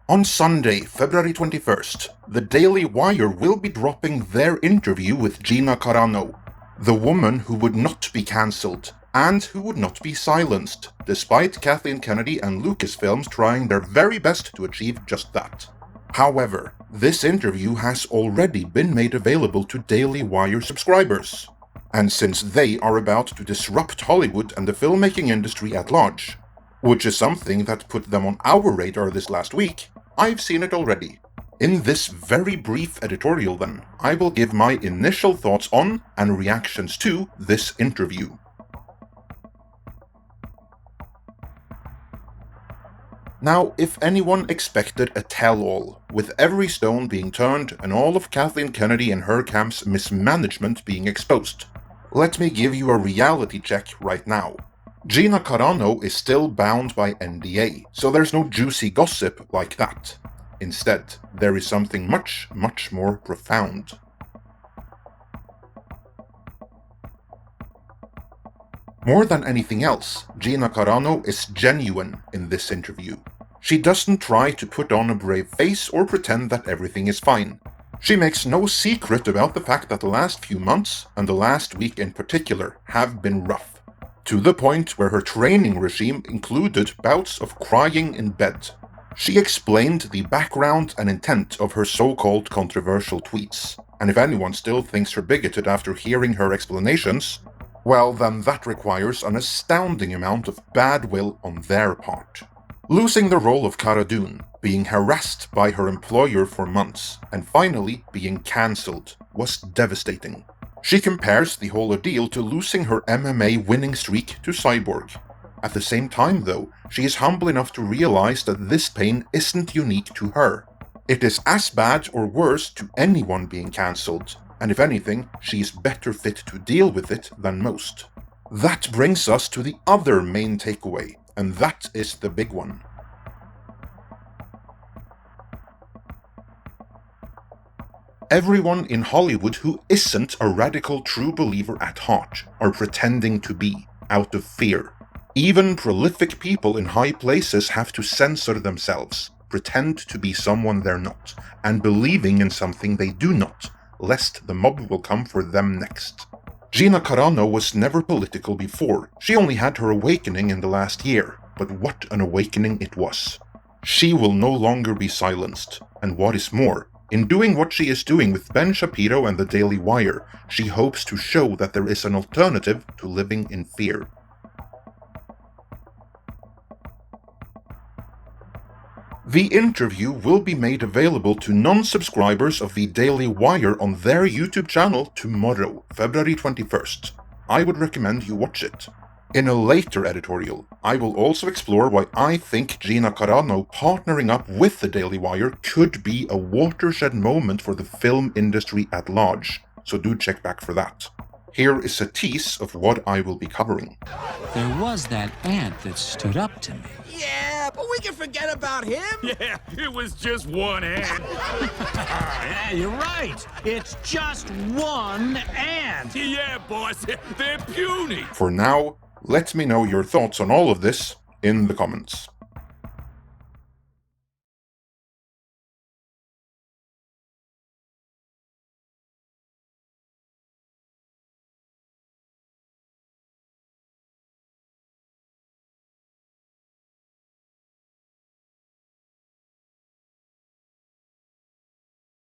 On Sunday, February 21st, the Daily Wire will be dropping their interview with Gina Carano, the woman who would not be cancelled and who would not be silenced, despite Kathleen Kennedy and Lucasfilms trying their very best to achieve just that. However, this interview has already been made available to Daily Wire subscribers. And since they are about to disrupt Hollywood and the filmmaking industry at large, which is something that put them on our radar this last week, I've seen it already. In this very brief editorial then, I will give my initial thoughts on and reactions to this interview. Now, if anyone expected a tell-all, with every stone being turned and all of Kathleen Kennedy and her camp's mismanagement being exposed, let me give you a reality check right now. Gina Carano is still bound by NDA, so there's no juicy gossip like that. Instead, there is something much, much more profound. More than anything else, Gina Carano is genuine in this interview. She doesn't try to put on a brave face or pretend that everything is fine. She makes no secret about the fact that the last few months, and the last week in particular, have been rough. To the point where her training regime included bouts of crying in bed. She explained the background and intent of her so-called controversial tweets, and if anyone still thinks her bigoted after hearing her explanations, well then that requires an astounding amount of bad will on their part. Losing the role of Cara Dune, being harassed by her employer for months, and finally being cancelled was devastating. She compares the whole ordeal to losing her MMA winning streak to Cyborg. At the same time though, she is humble enough to realize that this pain isn't unique to her. It is as bad or worse to anyone being cancelled, and if anything, she is better fit to deal with it than most. That brings us to the other main takeaway, and that is the big one. Everyone in Hollywood who isn't a radical true believer at heart are pretending to be, out of fear. Even prolific people in high places have to censor themselves, pretend to be someone they're not, and believing in something they do not, lest the mob will come for them next. Gina Carano was never political before, she only had her awakening in the last year, but what an awakening it was. She will no longer be silenced, and what is more, in doing what she is doing with Ben Shapiro and the Daily Wire, she hopes to show that there is an alternative to living in fear. The interview will be made available to non-subscribers of the Daily Wire on their YouTube channel tomorrow, February 21st. I would recommend you watch it. In a later editorial, I will also explore why I think Gina Carano partnering up with the Daily Wire could be a watershed moment for the film industry at large, so do check back for that. Here is a tease of what I will be covering. There was that ant that stood up to me. Yeah, but we can forget about him. Yeah, it was just one ant. Yeah, you're right. It's just one ant. Yeah, boss, they're puny. For now, let me know your thoughts on all of this in the comments.